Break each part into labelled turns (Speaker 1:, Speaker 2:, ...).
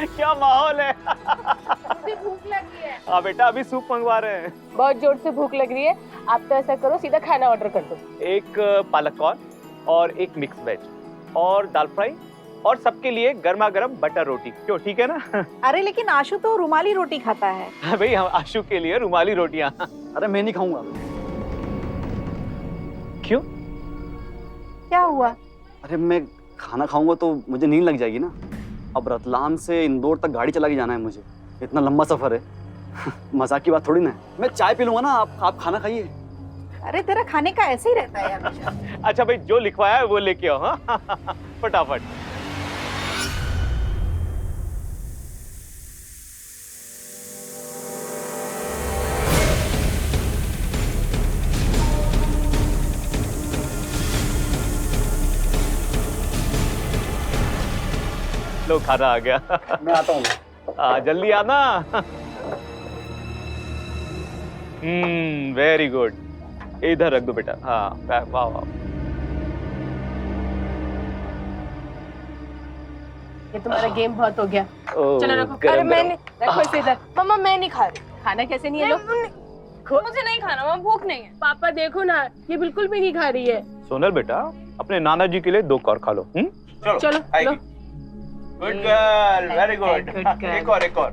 Speaker 1: क्या माहौल है।
Speaker 2: मुझे भूख लगी है।
Speaker 1: हाँ बेटा, अभी सूप मंगवा रहे हैं।
Speaker 2: बहुत जोर से भूख लग रही है। आप तो ऐसा करो, सीधा खाना ऑर्डर कर दो।
Speaker 1: एक पालक कॉर्न और एक मिक्स वेज और दाल फ्राई और सबके लिए गर्मा गर्म बटर रोटी। क्यों, ठीक है ना?
Speaker 3: अरे लेकिन आशु तो रुमाली रोटी खाता है।
Speaker 1: हाँ भाई, हम आशु के लिए रुमाली रोटियां।
Speaker 4: अरे मैं नहीं खाऊंगा।
Speaker 1: क्यों?
Speaker 3: क्या हुआ?
Speaker 4: अरे मैं खाना खाऊंगा तो मुझे नींद लग जाएगी ना। अब रतलाम से इंदौर तक गाड़ी चला के जाना है मुझे, इतना लंबा सफर है। मजाक की बात थोड़ी ना है। मैं चाय पी लूंगा ना, आप खाना खाइए।
Speaker 3: अरे तेरा खाने का ऐसे ही रहता है हमेशा।
Speaker 1: अच्छा भाई, जो लिखवाया है वो लेके आओ। हाँ फटाफट। लो, खाना आ गया।
Speaker 4: मैं आता हूँ।
Speaker 1: जल्दी आना। Very good. इधर रख दो बेटा। हाँ, वाह वाह।
Speaker 2: ये तुम्हारा गेम बहुत हो गया। चलो रखो।
Speaker 1: गरम
Speaker 2: अरे मैं
Speaker 1: गरम।
Speaker 2: नहीं, रखो इसे इधर। मम्मा मैं नहीं खा रही। खाना कैसे नहीं है? मुझे नहीं खाना, मम्मा भूख नहीं है। पापा देखो ना, ये बिल्कुल भी नहीं खा रही है।
Speaker 1: सोनल बेटा, अपने नाना जी के लिए 2 और खा लो।
Speaker 2: चलो लो।
Speaker 1: Good girl, very good.
Speaker 2: Good girl.
Speaker 1: एक और, एक और।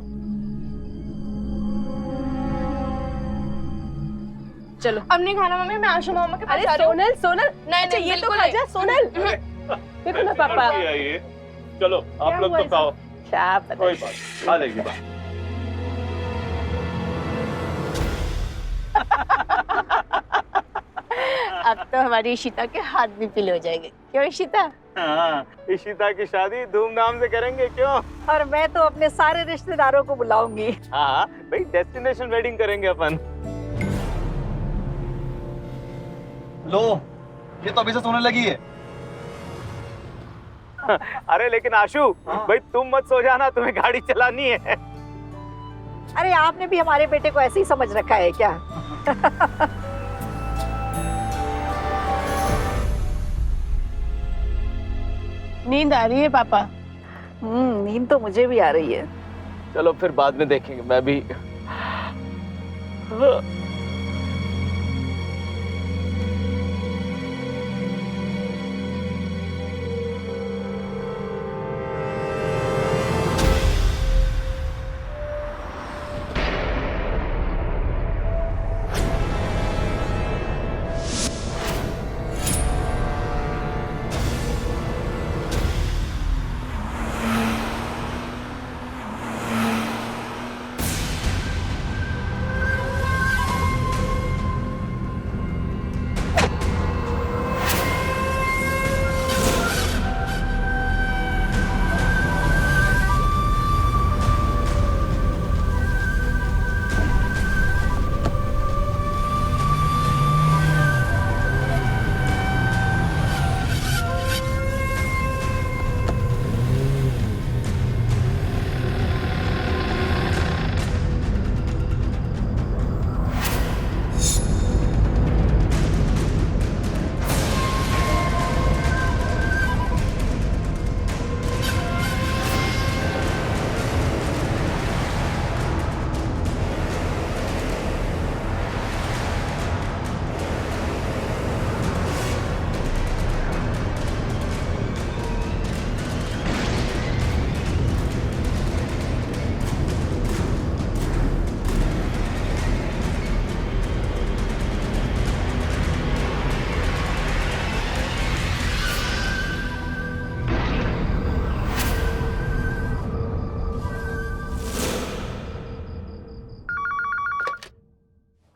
Speaker 2: चलो अब नहीं खाना मम्मी, मैं आशु मामा के पास जा रही हूँ। सोनल सोनल नहीं अच्छा ये तो खा जा सोनल। देखो ना पापा।
Speaker 1: ये चलो आप लोग तो खाओ,
Speaker 2: शाबाश।
Speaker 1: कोई बात खा लेगी बात।
Speaker 2: अब तो हमारी इशिता के हाथ भी पीले हो जाएंगे। क्यों इशिता?
Speaker 1: हाँ, इशिता की शादी धूमधाम से करेंगे। क्यों?
Speaker 3: और मैं तो अपने सारे रिश्तेदारों को बुलाऊंगी।
Speaker 1: हाँ भाई, डेस्टिनेशन वेडिंग करेंगे अपन।
Speaker 4: लो, ये तो अभी से सोने लगी है।
Speaker 1: अरे लेकिन आशु, भाई तुम मत सो जाना, तुम्हें गाड़ी चलानी है।
Speaker 3: अरे आपने भी हमारे बेटे को ऐसे ही समझ रखा है क्या?
Speaker 2: नींद आ रही है पापा?
Speaker 3: नींद तो मुझे भी आ रही है।
Speaker 1: चलो फिर बाद में देखेंगे, मैं भी।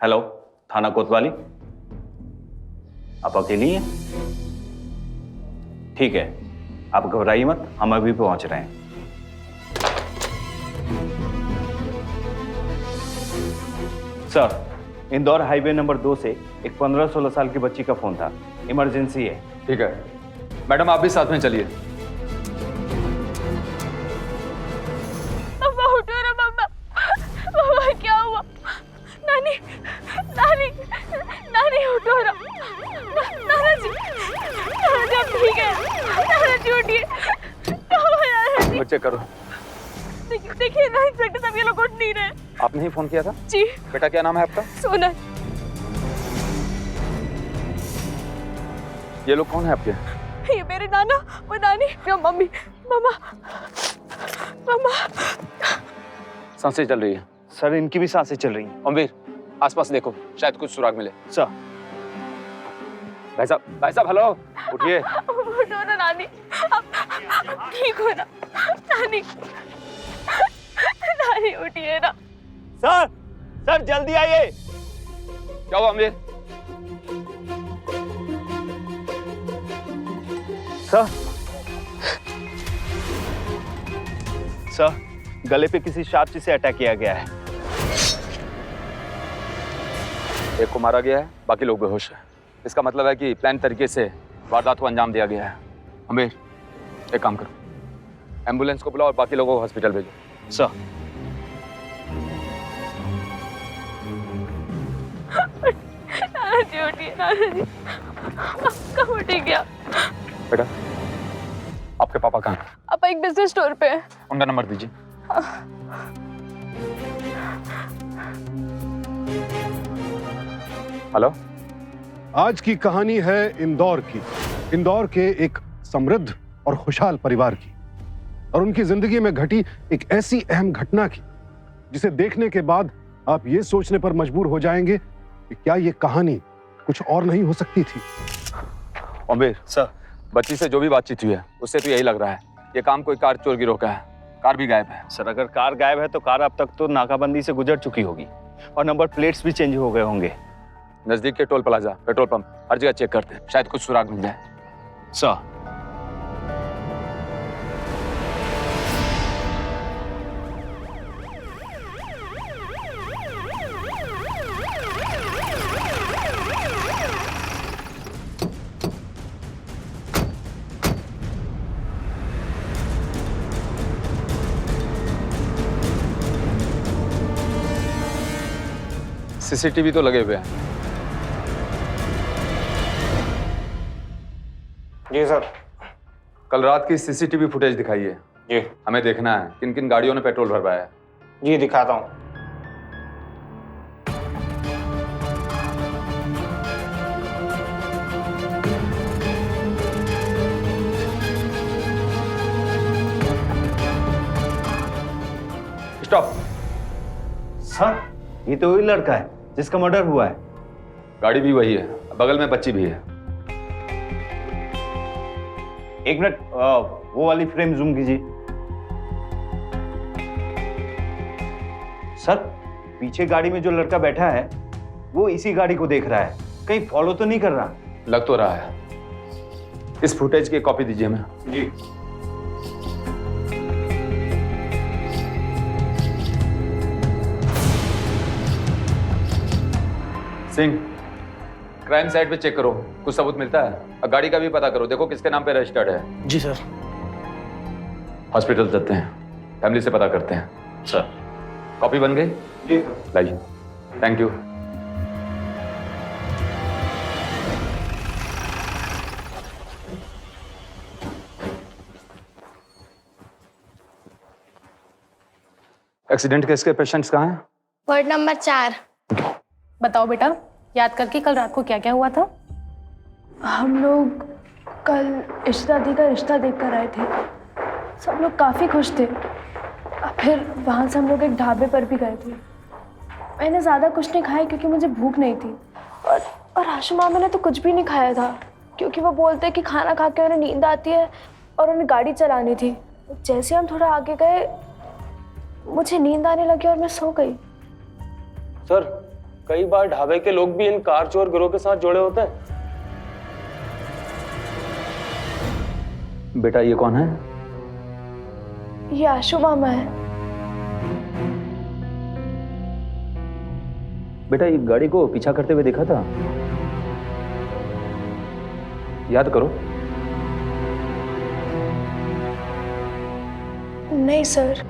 Speaker 5: हेलो, थाना कोतवाली। आप अकेली हैं? ठीक है, आप घबराइए मत, हम अभी पहुंच रहे हैं। सर, इंदौर हाईवे नंबर 2 से एक 15-16 साल की बच्ची का फोन था। इमरजेंसी है।
Speaker 6: ठीक है मैडम, आप भी साथ में चलिए।
Speaker 2: पापा उठो ना पापा। पापा क्या हुआ? नानी नानी नानी उठो ना। नाना जी आप ठीक है? नाना जी उठिए। क्या हुआ नाना जी?
Speaker 1: बच्चे करो,
Speaker 2: देखिए ना इंस्पेक्टर साहब, ये लोग उठ नहीं रहे।
Speaker 6: आपने ही फोन किया था?
Speaker 2: जी।
Speaker 6: बेटा क्या नाम है आपका?
Speaker 2: सोनल।
Speaker 6: ये लोग कौन है आपके?
Speaker 2: ये मेरे नाना, वो नानी, वो मम्मी, मामा, मामा।
Speaker 6: सांसें चल रही है।
Speaker 5: सर इनकी भी सांसें चल रही हैं।
Speaker 6: अमवीर, आसपास देखो, शायद कुछ सुराग मिले।
Speaker 5: सर।
Speaker 6: भाई साहब हेलो, उठिए।
Speaker 2: उठो ना नानी, अब ठीक हो ना नानी, नानी उठिए ना।
Speaker 1: सर जल्दी आइए।
Speaker 6: क्या हुआ अमवीर?
Speaker 5: सर गले पे किसी शार्प से अटैक किया गया है।
Speaker 6: एक को मारा गया है, बाकी लोग बेहोश हैं। इसका मतलब है कि प्लान तरीके से वारदात को अंजाम दिया गया है। अमवीर, एक काम करो, एम्बुलेंस को बुलाओ और बाकी लोगों को हॉस्पिटल भेजो।
Speaker 5: सर।
Speaker 2: नाना जी उठिए, नाना जी। कब उठी गया?
Speaker 6: बेटा, आपके पापा कहाँ हैं?
Speaker 2: पापा एक बिजनेस स्टोर पे है।
Speaker 6: उनका नंबर दीजिए। हेलो।
Speaker 7: आज की कहानी है इंदौर की। इंदौर के एक समृद्ध और खुशहाल परिवार की, और उनकी जिंदगी में घटी एक ऐसी अहम घटना की जिसे देखने के बाद आप ये सोचने पर मजबूर हो जाएंगे कि क्या ये कहानी कुछ और नहीं हो सकती थी।
Speaker 6: अमवीर
Speaker 5: सर।
Speaker 6: बच्ची से जो भी बातचीत हुई है उससे तो यही लग रहा है ये काम कोई कार चोर गिरोह का है। कार भी गायब है।
Speaker 5: सर अगर कार गायब है तो कार अब तक तो नाकाबंदी से गुजर चुकी होगी और नंबर प्लेट्स भी चेंज हो गए होंगे।
Speaker 6: नजदीक के टोल प्लाजा, पेट्रोल पंप, हर जगह चेक करते हैं, शायद कुछ सुराग मिल जाए।
Speaker 5: सर।
Speaker 6: सीसीटीवी तो लगे हुए हैं।
Speaker 8: जी सर।
Speaker 6: कल रात की सीसीटीवी फुटेज दिखाइए।
Speaker 8: जी।
Speaker 6: हमें देखना है किन किन गाड़ियों ने पेट्रोल भरवाया है।
Speaker 8: जी दिखाता हूँ।
Speaker 6: स्टॉप।
Speaker 5: सर ये तो वही लड़का है जिसका मर्डर हुआ है।
Speaker 6: गाड़ी भी वही है, बगल में बच्ची भी है।
Speaker 5: एक मिनट, वो वाली फ्रेम जूम कीजिए। सर पीछे गाड़ी में जो लड़का बैठा है वो इसी गाड़ी को देख रहा है, कहीं फॉलो तो नहीं कर रहा?
Speaker 6: लग तो रहा है। इस फुटेज की कॉपी दीजिए हमें।
Speaker 5: जी।
Speaker 6: सिंह, क्राइम साइट पे चेक करो, कुछ सबूत मिलता है? और गाड़ी का भी पता करो, देखो किसके नाम पे रजिस्टर्ड है।
Speaker 8: जी सर।
Speaker 6: हॉस्पिटल चलते हैं, फैमिली से पता करते हैं।
Speaker 5: सर।
Speaker 6: कॉपी बन गई?
Speaker 5: जी सर।
Speaker 6: लाइए। Thank you. एक्सीडेंट केस के पेशेंट्स कहाँ हैं?
Speaker 9: Ward number 4।
Speaker 10: बताओ बेटा, याद करके कल रात को क्या क्या हुआ था?
Speaker 2: हम लोग कल इश्रा दी का रिश्ता देख कर आए थे। सब लोग काफ़ी खुश थे। फिर वहाँ से हम लोग एक ढाबे पर भी गए थे। मैंने ज़्यादा कुछ नहीं खाया क्योंकि मुझे भूख नहीं थी। और आशु मामा ने तो कुछ भी नहीं खाया था क्योंकि वो बोलते कि खाना खा के उन्हें नींद आती है और उन्हें गाड़ी चलानी थी। जैसे हम थोड़ा आगे गए मुझे नींद आने लगी और मैं सो गई।
Speaker 8: सर कई बार ढाबे के लोग भी इन कार चोर गिरोह के साथ जुड़े होते हैं।
Speaker 6: बेटा ये कौन है?
Speaker 2: ये आशु मामा है।
Speaker 6: बेटा ये गाड़ी को पीछा करते हुए देखा था? याद करो।
Speaker 2: नहीं सर।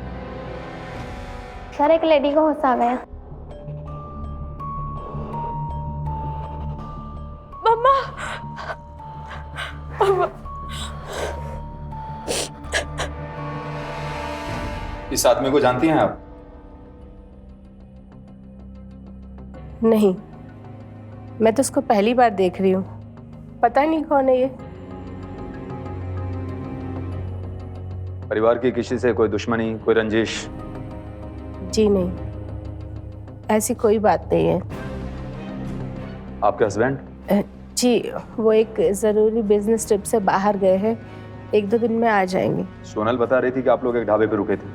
Speaker 9: सर एक लेडी को होश आ गया।
Speaker 2: मम्मा, मम्मा,
Speaker 6: इस आदमी को जानती हैं आप?
Speaker 10: नहीं, मैं तो उसको पहली बार देख रही हूँ। पता नहीं कौन है ये।
Speaker 6: परिवार की किसी से कोई दुश्मनी, कोई रंजिश?
Speaker 10: जी नहीं, ऐसी कोई बात नहीं है।
Speaker 6: आपके हस्बैंड?
Speaker 10: जी, वो एक ज़रूरी बिजनेस ट्रिप से बाहर गए हैं, 1-2 दिन में आ जाएंगे।
Speaker 6: सोनल बता रही थी कि आप लोग एक ढाबे पे रुके थे।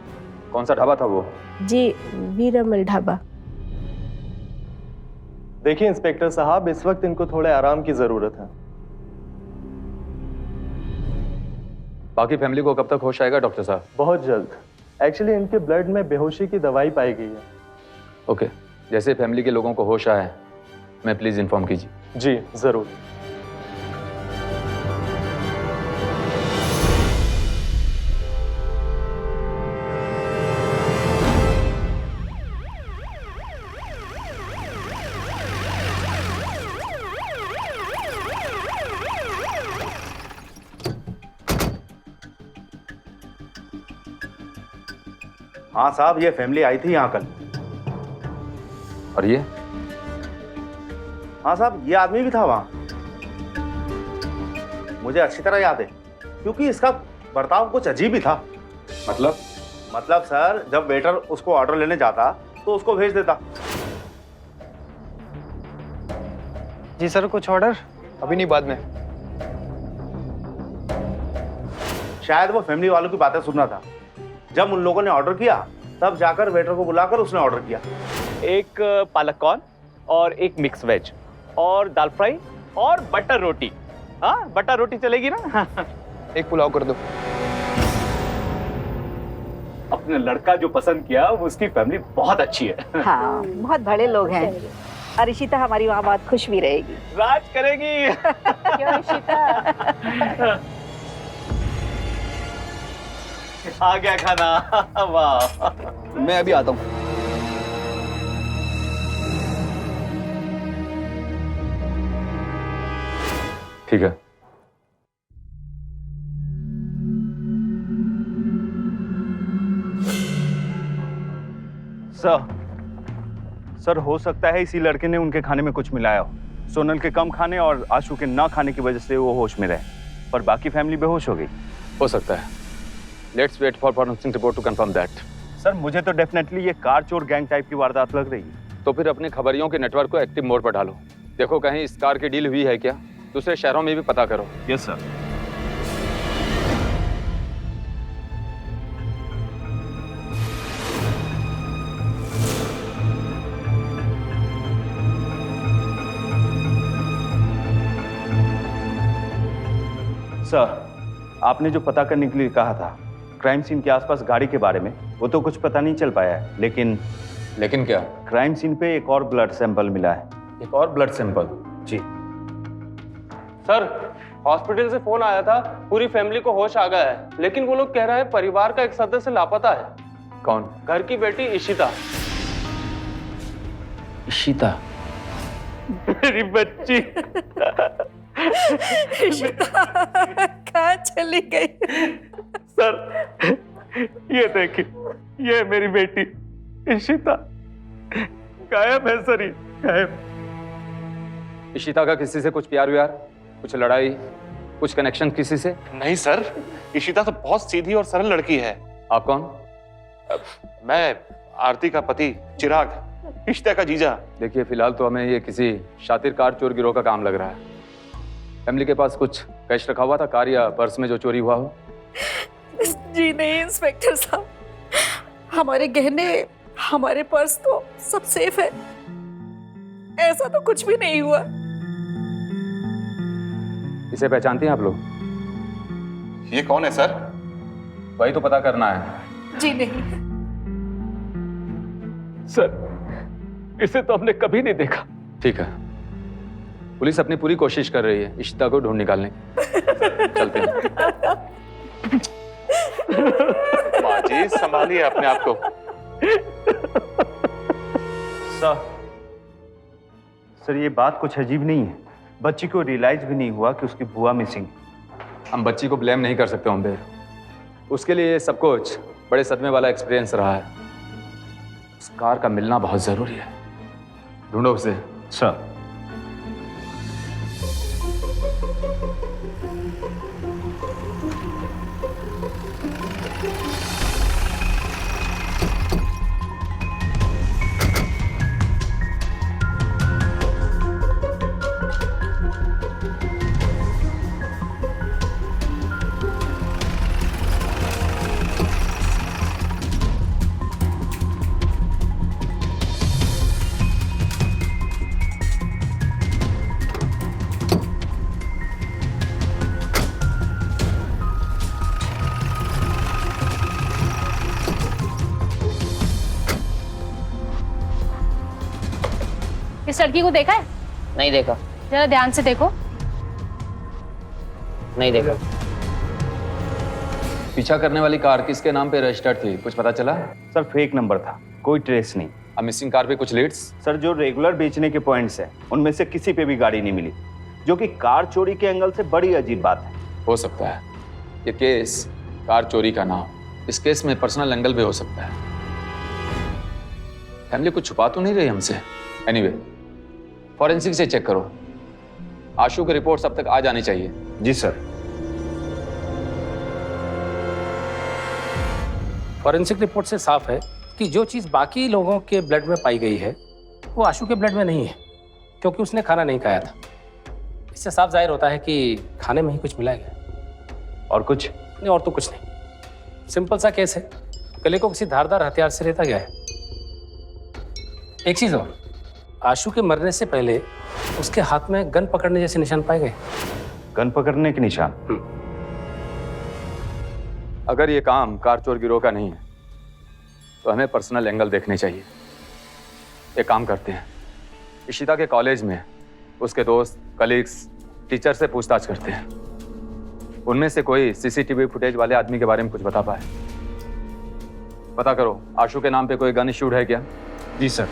Speaker 6: कौन सा ढाबा था वो?
Speaker 10: जी, वीरमल ढाबा।
Speaker 8: देखिए इंस्पेक्टर साहब, इस वक्त इनको थोड़े आराम की जरूरत है।
Speaker 6: बाकी फैमिली को कब तक होश आएगा डॉक्टर साहब?
Speaker 8: बहुत जल्द। एक्चुअली इनके ब्लड में बेहोशी की दवाई पाई गई है।
Speaker 6: ओके, जैसे फैमिली के लोगों को होश आए मैं प्लीज इन्फॉर्म कीजिए।
Speaker 8: जी जरूर।
Speaker 5: हाँ साहब, ये फैमिली आई थी यहाँ कल।
Speaker 6: और ये?
Speaker 5: हाँ साहब, ये आदमी भी था वहाँ। मुझे अच्छी तरह याद है, क्योंकि इसका बर्ताव कुछ अजीब ही था।
Speaker 6: मतलब
Speaker 5: सर, जब वेटर उसको ऑर्डर लेने जाता तो उसको भेज देता।
Speaker 11: जी सर, कुछ ऑर्डर?
Speaker 6: अभी नहीं, बाद में।
Speaker 5: शायद वो फैमिली वालों की बातें सुन रहा था। जब उन लोगों ने ऑर्डर किया तब जाकर वेटर को बुलाकर उसने ऑर्डर किया। एक पालक कॉर्न और एक मिक्स वेज और दाल फ्राई और बटर रोटी। हाँ, बटर रोटी चलेगी ना?
Speaker 6: एक पुलाव कर दो।
Speaker 1: अपने लड़का जो पसंद किया वो उसकी फैमिली बहुत अच्छी है।
Speaker 3: हाँ, बहुत बड़े लोग हैं। और इशिता हमारी वहाँ बहुत खुश भी रहेगी।
Speaker 1: राज करेगी।
Speaker 10: क्यों इशिता?
Speaker 1: आ गया खाना। वाह।
Speaker 4: मैं अभी आता हूँ।
Speaker 6: ठीक है।
Speaker 5: सर, हो सकता है इसी लड़के ने उनके खाने में कुछ मिलाया हो। सोनल के कम खाने और आशु के ना खाने की वजह से वो होश में रहे, पर बाकी फैमिली बेहोश हो गई।
Speaker 6: हो सकता है। Let's wait for forensic report to confirm that.
Speaker 5: Sir, मुझे तो डेफिनेटली ये कार चोर गैंग टाइप की वारदात लग रही है।
Speaker 6: तो फिर अपने खबरियों के नेटवर्क को एक्टिव मोड पर डालो। देखो कहीं इस कार की डील हुई है क्या, दूसरे शहरों में भी पता करो।
Speaker 5: Yes sir. सर, आपने जो पता करने के लिए कहा था क्राइम सीन के आसपास गाड़ी के बारे में, वो तो कुछ पता नहीं चल पाया है, लेकिन
Speaker 6: क्या?
Speaker 5: क्राइम सीन पे एक और ब्लड सैंपल मिला है।
Speaker 6: एक और ब्लड सैंपल?
Speaker 5: जी
Speaker 8: सर, हॉस्पिटल से फोन आया था, पूरी फैमिली को होश आ गया है, लेकिन वो लोग कह रहे हैं परिवार का एक सदस्य लापता है।
Speaker 6: कौन?
Speaker 8: घर की बेटी इशिता।
Speaker 6: इशिता?
Speaker 1: मेरी बच्ची।
Speaker 3: इशिता कहाँ चली गई?
Speaker 1: सर, ये देखिए, ये मेरी बेटी इशिता गायब है सर, गायब।
Speaker 6: इशिता का किसी से कुछ प्यार व्यार, कुछ लड़ाई, कुछ कनेक्शन किसी से?
Speaker 12: नहीं सर, इशिता तो बहुत सीधी और सरल लड़की है।
Speaker 6: आप कौन?
Speaker 12: मैं आरती का पति चिराग, इशिता का जीजा।
Speaker 6: देखिए, फिलहाल तो हमें ये किसी शातिर कार चोर गिरोह का काम लग रहा है। फैमिली के पास कुछ कैश रखा हुआ था कार या पर्स में जो चोरी हुआ हो?
Speaker 3: जी नहीं इंस्पेक्टर साहब, हमारे गहने, हमारे पर्स तो सब सेफ है। ऐसा तो कुछ भी नहीं हुआ।
Speaker 6: इसे पहचानती हैं आप लोग?
Speaker 12: ये कौन है सर?
Speaker 6: वही तो पता करना है।
Speaker 3: जी नहीं
Speaker 1: सर, इसे तो हमने कभी नहीं देखा।
Speaker 6: ठीक है, पुलिस अपनी पूरी कोशिश कर रही है इशिता को ढूंढ निकालने की। चलते हैं।
Speaker 12: माँ जी, संभालिए अपने आप को।
Speaker 5: सर, ये बात कुछ अजीब नहीं है। बच्ची को रियलाइज भी नहीं हुआ कि उसकी बुआ मिसिंग।
Speaker 6: हम बच्ची को ब्लेम नहीं कर सकते ओम्बेर, उसके लिए सब कुछ बड़े सदमे वाला एक्सपीरियंस रहा है। उस कार का मिलना बहुत जरूरी है। ढूंढो उसे।
Speaker 5: सर।
Speaker 10: इस लड़की को देखा है?
Speaker 13: नहीं देखा।
Speaker 10: जरा ध्यान से देखो।
Speaker 13: नहीं देखा।
Speaker 6: पीछा करने वाली कार किसके नाम पे रजिस्टर्ड थी, कुछ पता चला?
Speaker 5: सर फेक नंबर था, कोई ट्रेस नहीं।
Speaker 6: अब मिसिंग कार पे कुछ लीड्स?
Speaker 5: सर जो रेगुलर बेचने के पॉइंट्स हैं उनमें से किसी पे भी गाड़ी नहीं मिली, जो कि कार चोरी के एंगल से बड़ी अजीब बात है।
Speaker 6: हो सकता है ये केस कार चोरी का ना हो। इस केस में पर्सनल एंगल भी हो सकता है। फैमिली कुछ छुपा तो नहीं रही हमसे। एनीवे, फॉरेंसिक से चेक करो। आशु की रिपोर्ट अब तक आ जानी चाहिए।
Speaker 5: जी सर।
Speaker 11: फॉरेंसिक रिपोर्ट से साफ है कि जो चीज़ बाकी लोगों के ब्लड में पाई गई है वो आशु के ब्लड में नहीं है, क्योंकि उसने खाना नहीं खाया था। इससे साफ जाहिर होता है कि खाने में ही कुछ मिलाया गया।
Speaker 5: और कुछ
Speaker 11: नहीं, और तो कुछ नहीं। सिंपल सा केस है। गले को किसी धारदार हथियार से रेता गया है। एक चीज़ और, आशु के मरने से पहले उसके हाथ में गन पकड़ने जैसे निशान पाए गए।
Speaker 5: गन पकड़ने के निशान?
Speaker 6: अगर ये काम कार चोर गिरोह का नहीं है तो हमें पर्सनल एंगल देखने चाहिए। एक काम करते हैं, इशिता के कॉलेज में उसके दोस्त, कलीग्स, टीचर से पूछताछ करते हैं। उनमें से कोई सीसीटीवी फुटेज वाले आदमी के बारे में कुछ बता पाए। पता करो आशु के नाम पे कोई गन इश्यूड है क्या?
Speaker 5: जी सर।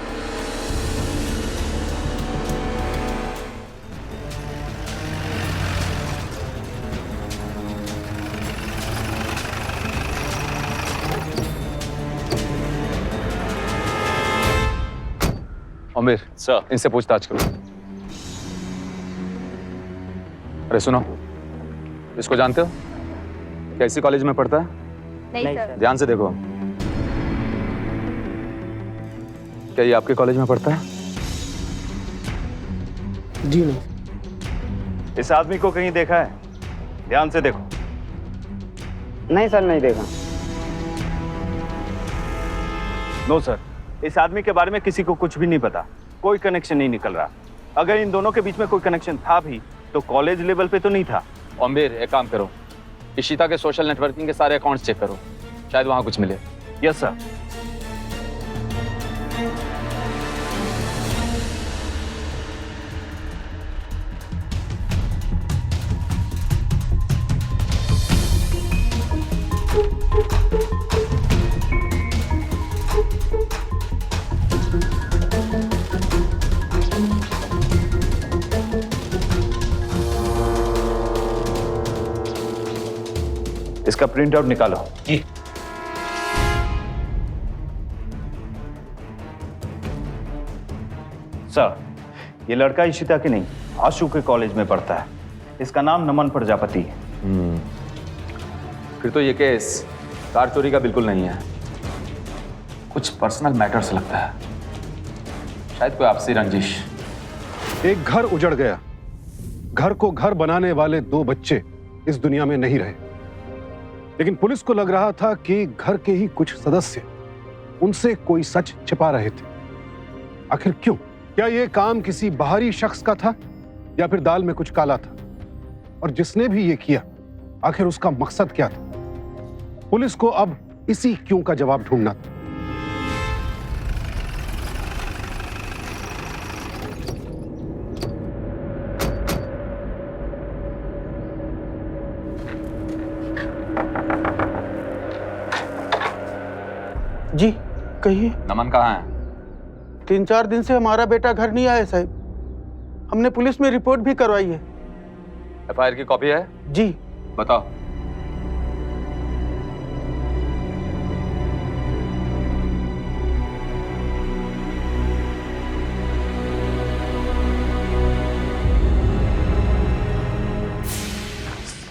Speaker 6: अमीर
Speaker 1: सर।
Speaker 6: इनसे पूछताछ करो। अरे सुनो, इसको जानते हो? क्या इसी कॉलेज में पढ़ता है?
Speaker 9: नहीं सर।
Speaker 6: ध्यान से देखो। क्या ये आपके कॉलेज में पढ़ता है?
Speaker 11: जी नहीं।
Speaker 5: इस आदमी को कहीं देखा है? ध्यान से देखो।
Speaker 13: नहीं सर, नहीं देखा।
Speaker 5: नो सर, इस आदमी के बारे में किसी को कुछ भी नहीं पता। कोई कनेक्शन नहीं निकल रहा। अगर इन दोनों के बीच में कोई कनेक्शन था भी तो कॉलेज लेवल पे तो नहीं था।
Speaker 6: अमीर एक काम करो, इशिता के सोशल नेटवर्किंग के सारे अकाउंट्स चेक करो, शायद वहां कुछ मिले।
Speaker 5: Yes sir. इसका प्रिंट आउट निकालो।
Speaker 11: जी।
Speaker 5: सर, ये लड़का इशिता के नहीं, आशु के कॉलेज में पढ़ता है। इसका नाम नमन प्रजापति है।
Speaker 6: फिर तो ये केस कार चोरी का बिल्कुल नहीं है। कुछ पर्सनल मैटर्स लगता है, शायद कोई आपसी रंजिश।
Speaker 7: एक घर उजड़ गया। घर को घर बनाने वाले दो बच्चे इस दुनिया में नहीं रहे, लेकिन पुलिस को लग रहा था कि घर के ही कुछ सदस्य उनसे कोई सच छिपा रहे थे। आखिर क्यों? क्या यह काम किसी बाहरी शख्स का था या फिर दाल में कुछ काला था? और जिसने भी यह किया, आखिर उसका मकसद क्या था? पुलिस को अब इसी क्यों का जवाब ढूंढना था।
Speaker 14: जी कहिए।
Speaker 6: नमन कहाँ है?
Speaker 14: 3-4 दिन से हमारा बेटा घर नहीं आया साहब। हमने पुलिस में रिपोर्ट भी करवाई है।
Speaker 6: एफआईआर की कॉपी है?
Speaker 14: जी।
Speaker 6: बताओ।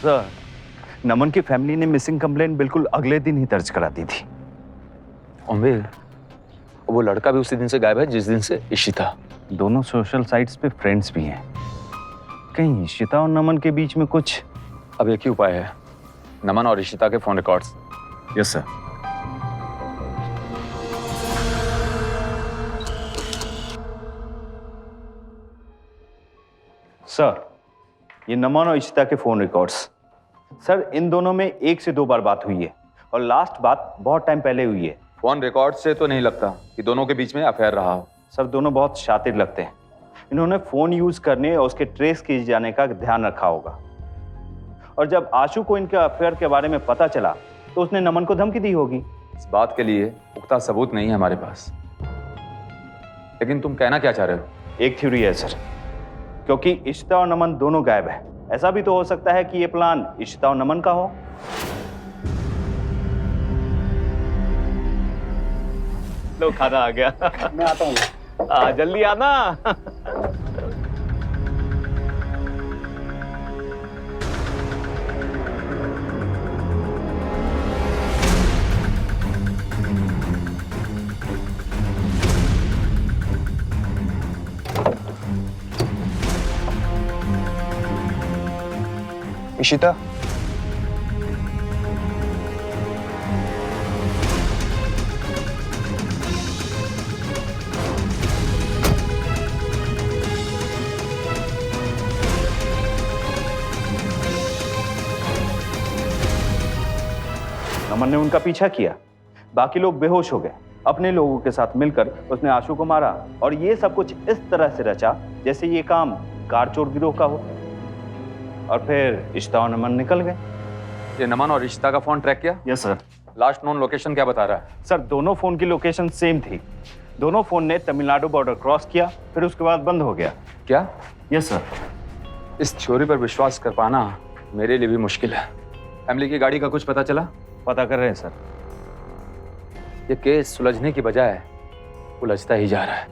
Speaker 5: सर, नमन की फैमिली ने मिसिंग कंप्लेंट बिल्कुल अगले दिन ही दर्ज करा दी थी।
Speaker 6: ओमवीर, वो लड़का भी उसी दिन से गायब है जिस दिन से इशिता।
Speaker 5: दोनों सोशल साइट्स पे फ्रेंड्स भी हैं। कहीं इशिता और नमन के बीच में कुछ?
Speaker 6: अब एक ही उपाय है, नमन और इशिता के phone records.
Speaker 5: Yes sir. Sir, ये नमन और इशिता के फोन रिकॉर्ड्स। सर, इन दोनों में 1 से 2 बार बात हुई है और लास्ट बात बहुत टाइम पहले हुई है।
Speaker 6: फोन रिकॉर्ड से तो नहीं लगता कि दोनों के बीच में अफेयर रहा हो।
Speaker 5: सर, दोनों बहुत शातिर लगते हैं। इन्होंने फोन यूज करने और उसके ट्रेस किए जाने का ध्यान रखा होगा। और जब आशु को इनके अफेयर के बारे में पता चला तो उसने नमन को धमकी दी होगी।
Speaker 6: इस बात के लिए पुख्ता सबूत नहीं है हमारे पास, लेकिन तुम कहना क्या चाह रहे हो?
Speaker 5: एक थ्योरी है सर, क्योंकि इशिता और नमन दोनों गायब है, ऐसा भी तो हो सकता है कि ये प्लान इशिता और नमन का हो। लो, खाना आ गया।
Speaker 4: मैं आता हूँ।
Speaker 5: जल्दी आना।
Speaker 13: इशिता,
Speaker 5: नमन ने उनका पीछा किया, बाकी लोग बेहोश हो गए। अपने लोगों के साथ मिलकर उसने आशु को मारा और ये सब कुछ इस तरह से रचा जैसे ये काम कार चोर गिरोह का हो। और फिर इशिता और नमन निकल गए।
Speaker 6: ये नमन और इशिता का फोन ट्रैक किया?
Speaker 5: Yes sir.
Speaker 6: Last known location क्या बता रहा है?
Speaker 5: सर, दोनों फोन की लोकेशन सेम थी। दोनों फोन ने तमिलनाडु बॉर्डर क्रॉस किया, फिर उसके बाद बंद हो गया।
Speaker 6: क्या?
Speaker 5: Yes sir.
Speaker 6: इस थ्योरी पर विश्वास कर पाना मेरे लिए भी मुश्किल है। फैमिली की गाड़ी का कुछ पता चला?
Speaker 5: पता कर रहे हैं सर।
Speaker 6: ये केस सुलझने की बजाय उलझता ही जा रहा है।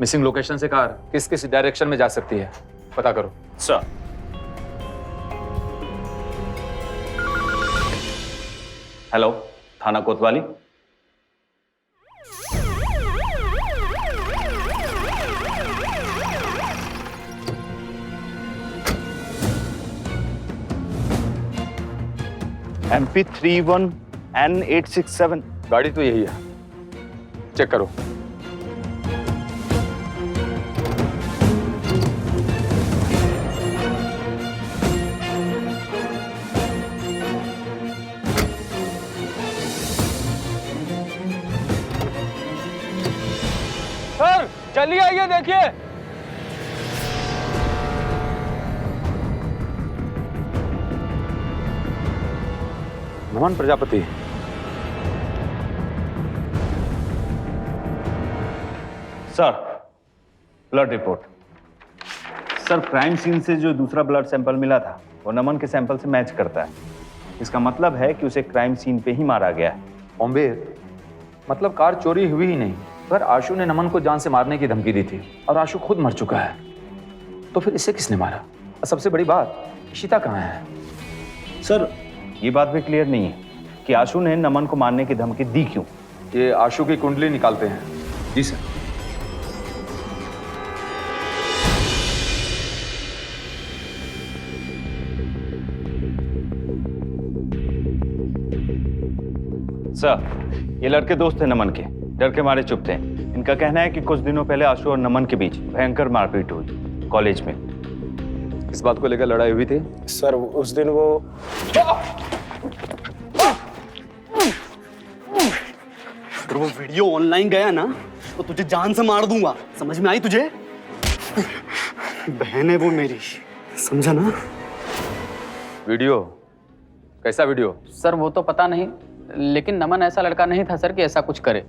Speaker 6: मिसिंग लोकेशन से कार किस किस डायरेक्शन में जा सकती है, पता करो।
Speaker 5: सर। हेलो, थाना कोतवाली। MP 31 N867।
Speaker 6: गाड़ी तो यही है, चेक करो।
Speaker 8: सर, चलिए आइए देखिए।
Speaker 6: Naman Prajapati,
Speaker 5: sir, blood report. Sir, crime scene से जो दूसरा ब्लड सैंपल मिला था वो नमन के सैंपल से मैच करता है। इसका मतलब है कि उसे क्राइम सीन पे ही मारा गया है।
Speaker 6: ओमवीर, मतलब कार चोरी हुई ही नहीं, पर आशु ने नमन को जान से मारने की धमकी दी थी और आशु खुद मर चुका है। तो फिर इसे किसने मारा? और सबसे बड़ी बात, इशिता कहाँ है?
Speaker 5: सर, ये बात भी क्लियर नहीं है कि आशु ने नमन को मारने की धमकी दी क्यों।
Speaker 6: ये आशु की कुंडली निकालते हैं।
Speaker 5: जी सर। सर, ये लड़के दोस्त थे नमन के, डर के मारे चुप थे। इनका कहना है कि कुछ दिनों पहले आशु और नमन के बीच भयंकर मारपीट हुई कॉलेज में।
Speaker 6: इस बात को लेकर लड़ाई हुई थी?
Speaker 13: सर उस दिन वो
Speaker 4: अगर वो वीडियो ऑनलाइन गया ना तो तुझे जान से मार दूंगा, समझ में आई तुझे? बहन है वो मेरी, समझा ना?
Speaker 6: वीडियो? कैसा वीडियो?
Speaker 13: सर वो तो पता नहीं, लेकिन नमन ऐसा लड़का नहीं था सर कि ऐसा कुछ करे,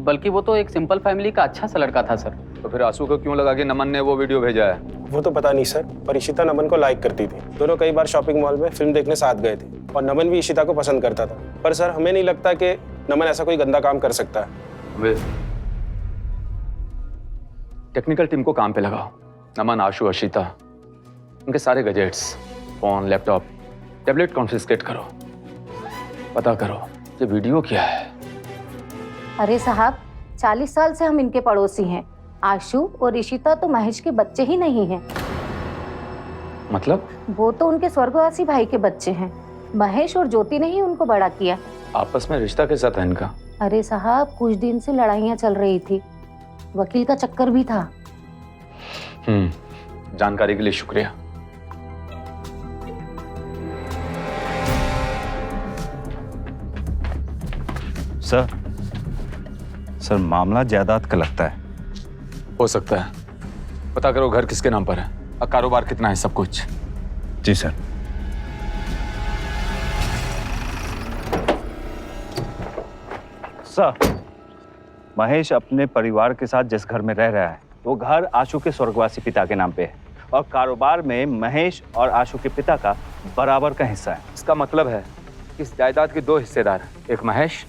Speaker 13: बल्कि वो तो एक सिंपल फैमिली का अच्छा सा लड़का था सर।
Speaker 6: तो फिर आशु को क्यों लगा कि नमन ने वो वीडियो भेजा है?
Speaker 15: वो तो पता नहीं सर, पर इशिता नमन को लाइक करती थी। दोनों कई बार शॉपिंग मॉल में फिल्म देखने साथ गए थे और नमन भी इशिता को पसंद करता था। पर सर हमें नहीं लगता कि नमन ऐसा कोई गंदा काम कर सकता है।
Speaker 6: टेक्निकल टीम को काम पे लगाओ। नमन, आशु, इशिता, उनके सारे gadgets phone, laptop, tablet confiscate करो, पता करो ये वीडियो क्या है।
Speaker 16: अरे साहब, 40 साल से हम इनके पड़ोसी हैं। आशु और ईशिता तो महेश के बच्चे ही नहीं हैं।
Speaker 6: मतलब?
Speaker 16: वो तो उनके स्वर्गवासी भाई के बच्चे हैं। महेश और ज्योति ने ही उनको बड़ा किया।
Speaker 6: आपस में रिश्ता कैसा था इनका?
Speaker 16: अरे साहब, कुछ दिन से लड़ाइयाँ चल रही थी, वकील का चक्कर भी था।
Speaker 6: जानकारी के लिए शुक्रिया।
Speaker 5: सर मामला जायदाद का लगता है।
Speaker 6: हो सकता है। पता करो घर किसके नाम पर है और कारोबार कितना है, सब कुछ।
Speaker 5: जी सर। सर, महेश अपने परिवार के साथ जिस घर में रह रहा है वो घर आशु के स्वर्गवासी पिता के नाम पे है और कारोबार में महेश और आशु के पिता का बराबर का हिस्सा है।
Speaker 6: इसका मतलब है इस जायदाद के 2 हिस्सेदार हैं, एक महेश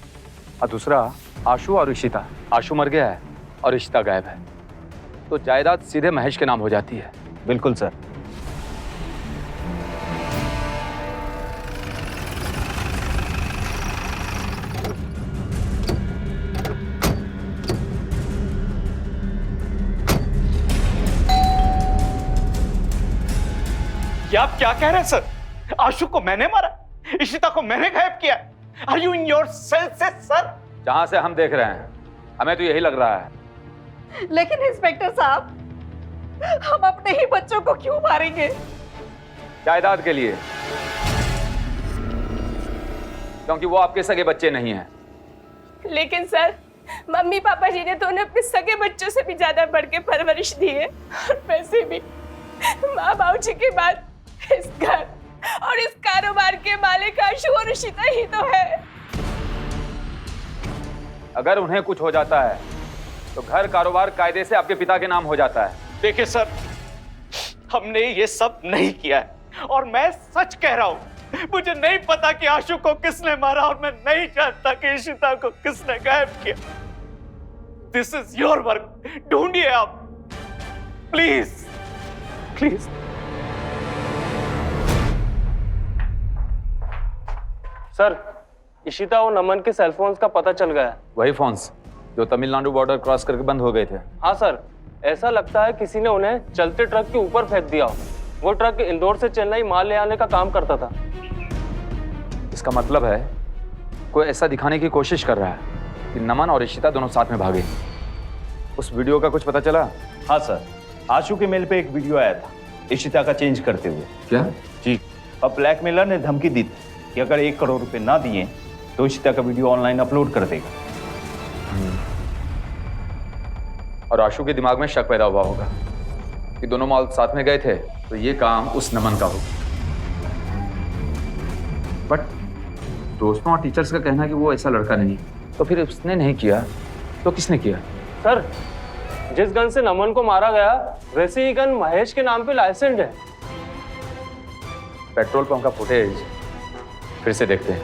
Speaker 6: और दूसरा आशु और ईशिता। आशु मर गया है और ईशिता गायब है, तो जायदाद सीधे महेश के नाम हो जाती है।
Speaker 5: बिल्कुल सर।
Speaker 1: ये आप क्या कह रहे हैं सर? आशु को मैंने मारा, ईशिता को मैंने गायब किया। Are you in your senses, sir?
Speaker 6: जहां से हम देख रहे हैं हमें तो यही लग रहा है।
Speaker 3: लेकिन इंस्पेक्टर साहब, हम अपने ही बच्चों को क्यों मारेंगे?
Speaker 6: जायदाद के लिए, क्योंकि वो आपके सगे बच्चे नहीं हैं।
Speaker 10: लेकिन सर, मम्मी पापा जी ने तो उन्हें अपने सगे बच्चों से भी ज्यादा बढ़ के परवरिश दी है। और वैसे भी माँ बाबू जी के बाद इस घर और इस कारोबार के मालिक आशु और ईशिता ही तो है।
Speaker 6: अगर उन्हें कुछ हो जाता है तो घर कारोबार कायदे से आपके पिता के नाम हो जाता है।
Speaker 1: देखिए सर, हमने ये सब नहीं किया है और मैं सच कह रहा हूं। मुझे नहीं पता कि आशु को किसने मारा और मैं नहीं जानता कि ईशिता को किसने गायब किया। दिस इज योर वर्क, ढूंढिए आप, प्लीज प्लीज।
Speaker 8: सर, ईशिता और नमन के सेलफोन्स का पता चल गया है।
Speaker 6: वही फोन्स जो तमिलनाडु बॉर्डर क्रॉस करके बंद हो गए थे।
Speaker 8: हाँ सर, ऐसा लगता है किसी ने उन्हें चलते ट्रक के ऊपर फेंक दिया हो। वो ट्रक इंदौर से चेन्नई माल ले आने का काम करता था।
Speaker 6: इसका मतलब है कोई ऐसा दिखाने की कोशिश कर रहा है कि नमन और ईशिता दोनों साथ में भागे। उस वीडियो का कुछ पता चला?
Speaker 5: हाँ सर, आशु के मेल पे एक वीडियो आया था ईशिता का चेंज करते हुए।
Speaker 6: क्या?
Speaker 5: जी, और ब्लैकमेलर ने धमकी दी थी कि अगर 1 करोड़ रुपए ना दिए तो ईशिता का वीडियो ऑनलाइन अपलोड कर देगा।
Speaker 6: और आशु के दिमाग में शक पैदा हुआ होगा कि दोनों मॉल साथ में गए थे, तो ये काम उस नमन का होगा। बट दोस्तों और टीचर्स का कहना है कि वो ऐसा लड़का नहीं, तो फिर उसने नहीं किया तो किसने किया?
Speaker 8: सर, जिस गन से नमन को मारा गया वैसे ही गन महेश के नाम पे लाइसेंस्ड है।
Speaker 6: पेट्रोल पंप का फुटेज फिर से देखते हैं।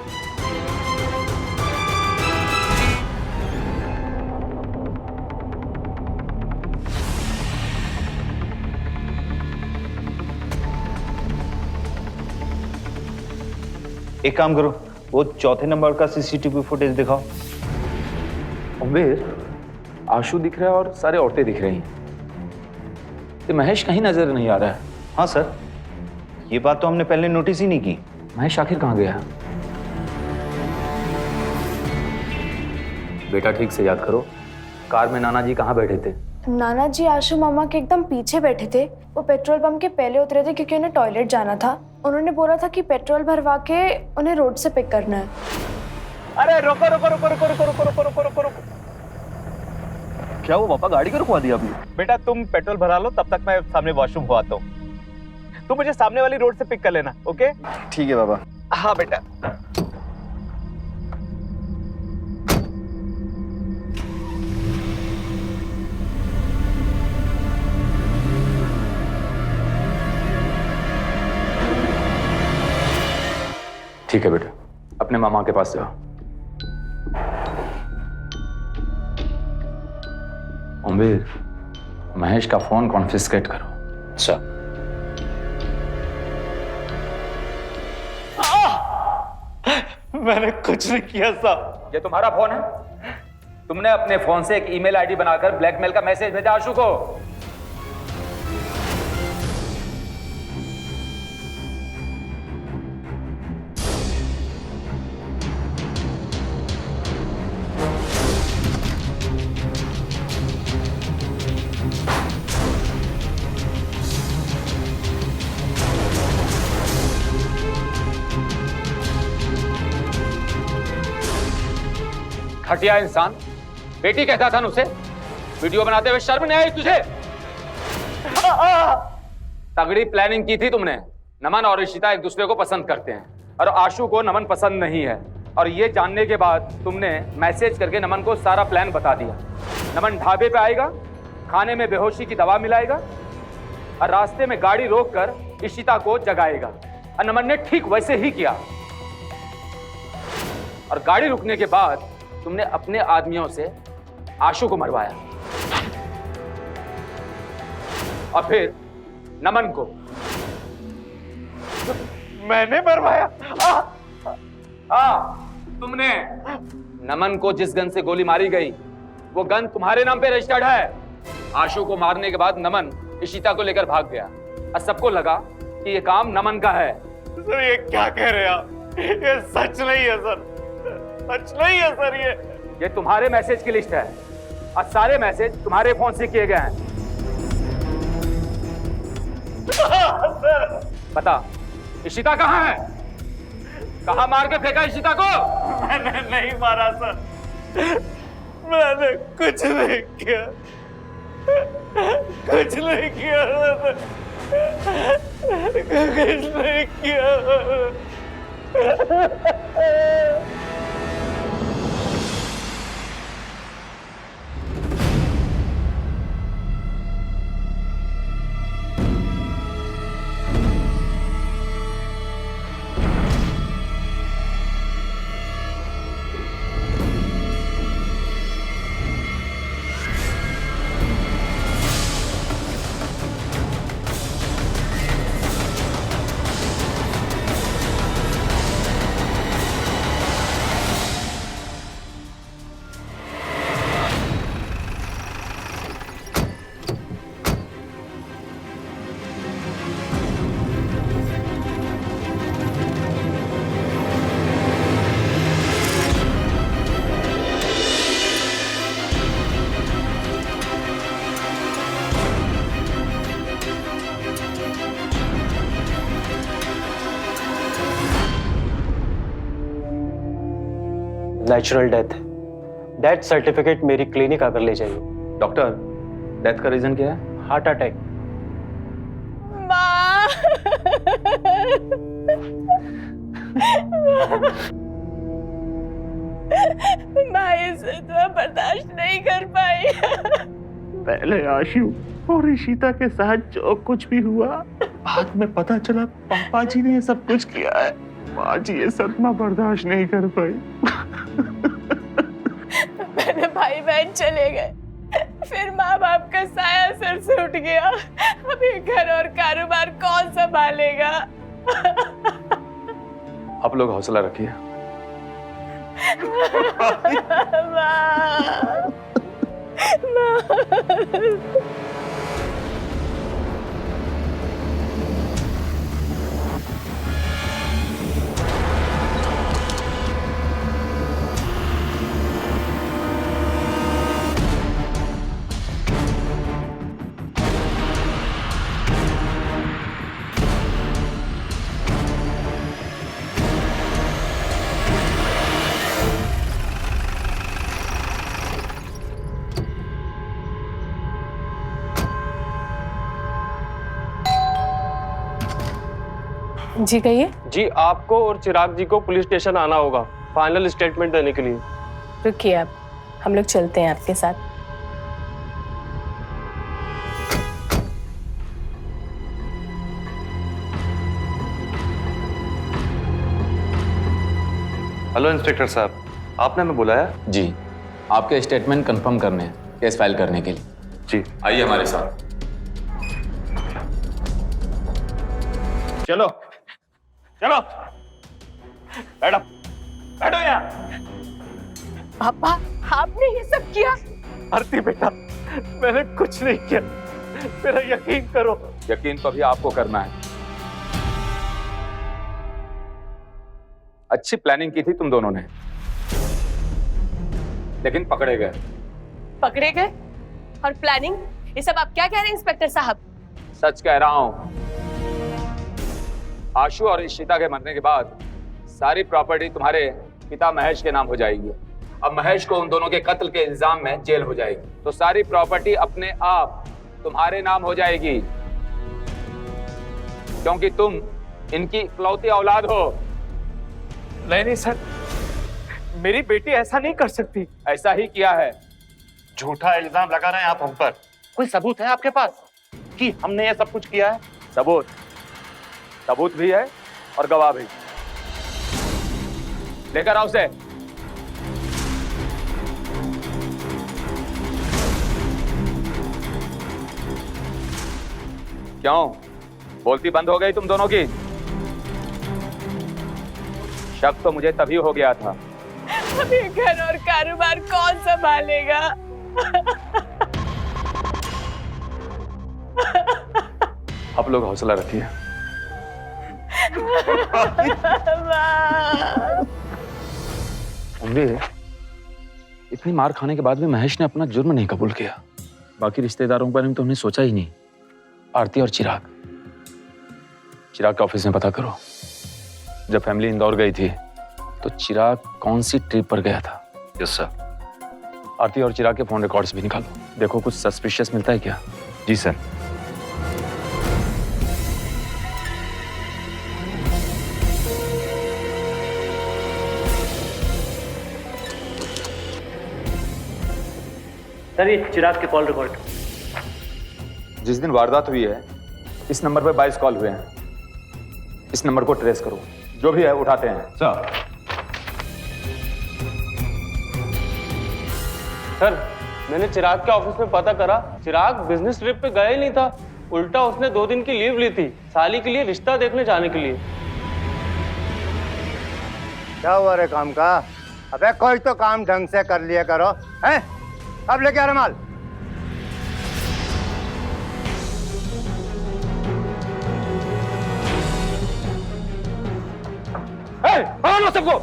Speaker 5: एक काम करो, वो 4थे नंबर का सीसीटीवी फुटेज दिखाओ।
Speaker 6: उम्मीद आशु दिख रहा है और सारे औरतें दिख रही हैं। ये महेश कहीं नजर नहीं आ रहा है।
Speaker 5: हाँ सर, ये बात तो हमने पहले नोटिस ही नहीं की।
Speaker 6: महेश आखिर कहाँ गया? बेटा ठीक से याद करो, कार में नाना जी कहाँ बैठे थे?
Speaker 2: नाना जी आशु मामा के एकदम पीछे बैठे थे। वो पेट्रोल पंप के पहले उतरे थे क्योंकि उन्हें टॉयलेट जाना था। उन्होंने बोला था कि पेट्रोल भरवा के उन्हें रोड से पिक करना है।
Speaker 1: अरे रुको रुको रुको रुको रुको रुको रुको रुको रुको रुको।
Speaker 4: क्या वो पापा गाड़ी को रुकवा दिया आपने?
Speaker 1: बेटा तुम पेट्रोल भरा लो, तब तक मैं सामने वॉशरूम को आता हूँ। तुम मुझे सामने वाली रोड से पिक कर लेना, ओके?
Speaker 4: ठीक है बाबा।
Speaker 1: हाँ बेटा।
Speaker 6: ठीक है बेटा, अपने मामा के पास जाओ। उम्मीद, महेश का फोन कॉन्फिस्केट करो।
Speaker 5: अच्छा।
Speaker 1: मैंने कुछ नहीं किया साहब।
Speaker 6: ये तुम्हारा फोन है? तुमने अपने फोन से एक ईमेल आईडी बनाकर ब्लैकमेल का मैसेज भेजा आशु को। घटिया इंसान, बेटी कहता था न उसे। वीडियो बनाते हुए शर्म नहीं आई तुझे? तगड़ी प्लानिंग की थी तुमने। नमन और इशिता एक दूसरे को पसंद करते हैं और आशु को नमन पसंद नहीं है, और ये जानने के बाद तुमने मैसेज करके नमन को सारा प्लान बता दिया। नमन ढाबे पे आएगा, खाने में बेहोशी की दवा मिलाएगा और रास्ते में गाड़ी रोककर इशिता को जगाएगा, और नमन ने ठीक वैसे ही किया। और गाड़ी रुकने के बाद तुमने अपने आदमियों से आशु को मरवाया और फिर नमन को।
Speaker 1: मैंने मरवाया?
Speaker 6: तुमने। नमन को जिस गन से गोली मारी गई वो गन तुम्हारे नाम पे रजिस्टर्ड है। आशु को मारने के बाद नमन इशिता को लेकर भाग गया और सबको लगा कि ये काम नमन का है।
Speaker 1: सर ये क्या कह रहे हैं आप? ये सच नहीं है सर, सच नहीं है सर।
Speaker 6: ये तुम्हारे मैसेज की लिस्ट है और सारे मैसेज तुम्हारे फोन से किए गए हैं। बता, इशिता कहाँ है? कहाँ मार के फेंका इशिता को?
Speaker 1: मैंने नहीं मारा सर, मैंने कुछ नहीं किया, कुछ नहीं किया सर, कुछ नहीं किया।
Speaker 17: नेचुरल डेथ है। डेथ सर्टिफिकेट मेरी क्लिनिक आकर ले जाइए।
Speaker 6: डॉक्टर, डेथ का रीजन क्या है?
Speaker 17: Heart attack.
Speaker 10: माँ, माँ इसे तो बर्दाश्त नहीं कर पाई।
Speaker 5: पहले आशु और इशिता के साथ जो कुछ भी हुआ, बाद में पता चला पापा जी ने ये सब कुछ किया है। माँ जी ये सदमा बर्दाश्त नहीं कर पाई।
Speaker 10: मेरे भाई बहन चले गए, फिर माँ बाप का साया सर से उठ गया। अभी घर और कारोबार कौन संभालेगा?
Speaker 6: आप लोग हौसला रखिए।
Speaker 10: जी कहिए।
Speaker 8: जी आपको और चिराग जी को पुलिस स्टेशन आना होगा फाइनल स्टेटमेंट देने के लिए।
Speaker 10: रुकिए आप, हम लोग चलते हैं आपके साथ।
Speaker 12: हेलो इंस्पेक्टर साहब, आपने हमें बुलाया?
Speaker 13: जी, आपके स्टेटमेंट कंफर्म करने हैं केस फाइल करने के लिए।
Speaker 12: जी
Speaker 6: आइए हमारे साथ।
Speaker 5: चलो चलो मैडम,
Speaker 1: बैठो यहाँ।
Speaker 10: पापा आपने ये सब किया?
Speaker 1: आरती बेटा, मैंने कुछ नहीं किया, मेरा यकीन करो।
Speaker 6: यकीन तो अभी आपको करना है। अच्छी प्लानिंग की थी तुम दोनों ने, लेकिन पकड़े गए।
Speaker 10: पकड़े गए? और प्लानिंग? ये सब आप क्या कह रहे हैं इंस्पेक्टर साहब?
Speaker 6: सच कह रहा हूं। आशु और इशिता के मरने के बाद सारी प्रॉपर्टी तुम्हारे पिता महेश के नाम हो जाएगी। अब महेश को उन दोनों के कत्ल के इल्जाम में जेल हो जाएगी, तो सारी प्रॉपर्टी अपने आप तुम्हारे नाम हो जाएगी, क्योंकि तुम इनकी इकलौती औलाद हो।
Speaker 1: नहीं सर, मेरी बेटी ऐसा नहीं कर सकती।
Speaker 6: ऐसा ही किया है।
Speaker 12: झूठा इल्जाम लगा रहे हैं आप हम पर। कोई सबूत है आपके पास कि हमने ये सब कुछ किया है?
Speaker 6: सबूत भी है और गवाह भी। लेकर आओ उसे। क्यों बोलती बंद हो गई तुम दोनों की? शक तो मुझे तभी हो गया था।
Speaker 10: अब ये घर और कारोबार कौन संभालेगा?
Speaker 6: आप लोग हौसला रखिए। इतनी मार खाने के बाद भी महेश ने अपना जुर्म नहीं कबूल किया। बाकी रिश्तेदारों के बारे में तो हमने सोचा ही नहीं। आरती और चिराग के ऑफिस में पता करो। जब फैमिली इंदौर गई थी तो चिराग कौन सी ट्रिप पर गया था? Yes sir. आरती और चिराग के फोन रिकॉर्ड्स भी निकालो, देखो कुछ सस्पिशियस मिलता है क्या? जी सर।
Speaker 17: सर ये चिराग के कॉल रिकॉर्ड।
Speaker 6: जिस दिन वारदात हुई है इस नंबर पर 22 कॉल हुए हैं। इस नंबर को ट्रेस करो, जो भी है उठाते हैं।
Speaker 8: सर मैंने चिराग के ऑफिस में पता करा, चिराग बिजनेस ट्रिप पे गया ही नहीं था। उल्टा उसने 2 दिन की लीव ली थी साली के लिए रिश्ता देखने जाने के लिए।
Speaker 18: क्या हुआ रे काम का? अबे कोई तो काम ढंग से कर लिया करो, हैं? अब लेके आ रहे माल।
Speaker 12: सबको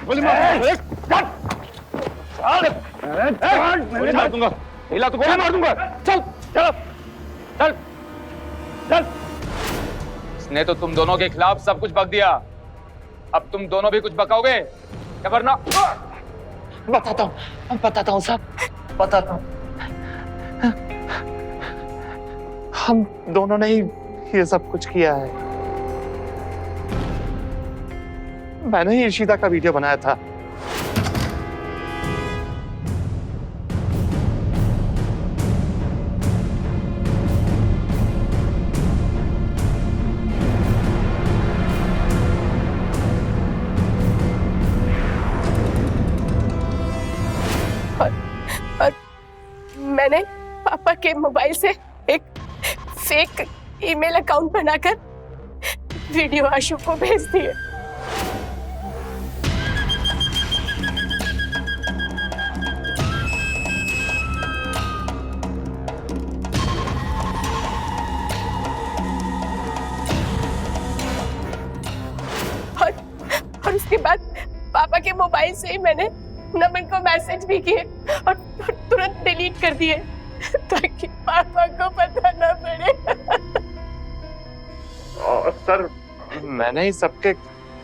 Speaker 12: गोली मार दूंगा। हिला तो गोली मार दूंगा। चल चल चल चल।
Speaker 6: इसने तो तुम दोनों के खिलाफ सब कुछ बक दिया। अब तुम दोनों भी कुछ बकाओगे या वरना?
Speaker 12: बताता हूँ साहब, बताता हूँ। हम दोनों ने ही ये सब कुछ किया है। मैंने ही इशिता का वीडियो बनाया था।
Speaker 10: और मैंने पापा के मोबाइल से एक फेक ईमेल अकाउंट बनाकर वीडियो आशु को भेज दिए। और उसके बाद पापा के मोबाइल से ही मैंने नमन को मैसेज भी किए और तुरंत डिलीट कर दिए ताकि पापा को पता न पड़े।
Speaker 12: और सर मैंने ही सबके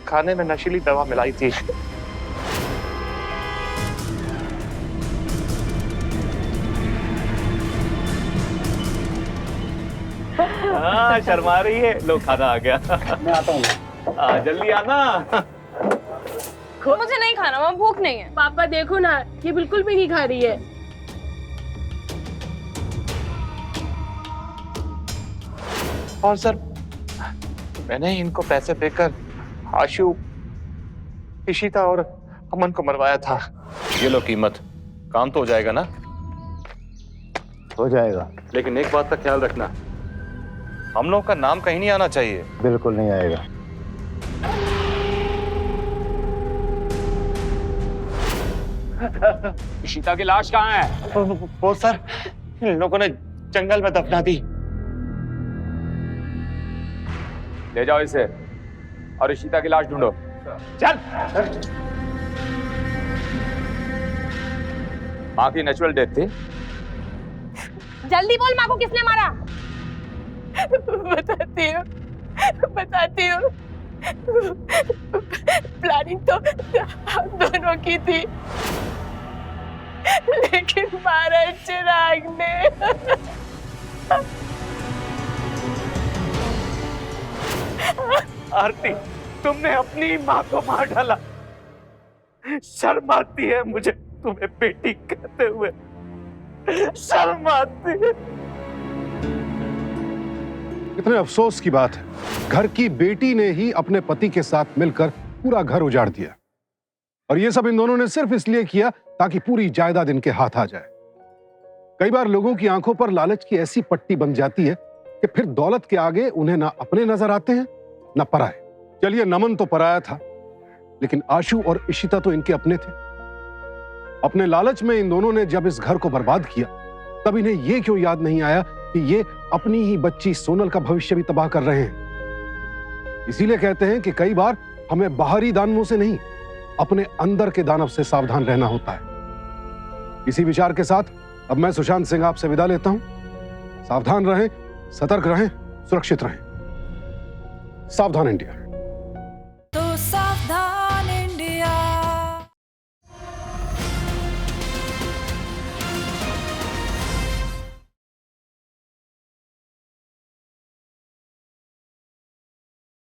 Speaker 12: खाने में नशीली दवा मिलाई थी।
Speaker 1: हाँ शर्मा रही है। लो खाना आ गया।
Speaker 17: मैं आता हूँ।
Speaker 1: जल्दी आना।
Speaker 10: मुझे नहीं खाना, वहाँ भूख नहीं है। पापा देखो ना, ये बिल्कुल भी नहीं खा रही है।
Speaker 12: और सर मैंने इनको पैसे देकर आशु, इशिता और अमन को मरवाया था। ये लो कीमत, काम तो हो जाएगा ना?
Speaker 18: हो जाएगा,
Speaker 6: लेकिन एक बात का ख्याल रखना,
Speaker 12: हम लोग का नाम कहीं नहीं आना चाहिए।
Speaker 18: बिल्कुल नहीं आएगा।
Speaker 6: इशिता की लाश कहाँ है?
Speaker 12: वो सर, इन लोगों ने जंगल में दफना दी।
Speaker 6: ले जाओ इसे और इशिता की लाश ढूंढो।
Speaker 12: चल।
Speaker 6: माँ की नेचुरल डेथ थी।
Speaker 10: जल्दी बोल, माँ को किसने मारा? बताती हूँ। प्लानिंग तो हम दोनों की थी, लेकिन मारा चिराग ने।
Speaker 1: आरती, तुमने अपनी माँ को मार डाला। शर्म आती है मुझे तुम्हें बेटी कहते हुए, शर्म आती है।
Speaker 7: कितने अफसोस की बात है, घर की बेटी ने ही अपने पति के साथ मिलकर पूरा घर उजाड़ दिया। और ये सब इन दोनों ने सिर्फ इसलिए किया ताकि पूरी जायदाद इनके हाथ आ जाए। कई बार लोगों की आंखों पर लालच की ऐसी पट्टी बन जाती है कि फिर दौलत के आगे उन्हें ना अपने नजर आते हैं ना पराए। चलिए, नमन तो पराया था, लेकिन आशु और इशिता तो इनके अपने थे। अपने लालच में इन दोनों ने जब इस घर को बर्बाद किया, तब इन्हें यह क्यों याद नहीं आया कि ये अपनी ही बच्ची सोनल का भविष्य भी तबाह कर रहे हैं। इसीलिए कहते हैं कि कई बार हमें बाहरी दानवों से नहीं, अपने अंदर के दानव से सावधान रहना होता है। इसी विचार के साथ अब मैं सुशांत सिंह आपसे विदा लेता हूं। सावधान रहें, सतर्क रहें, सुरक्षित रहें। सावधान इंडिया।
Speaker 3: तो सावधान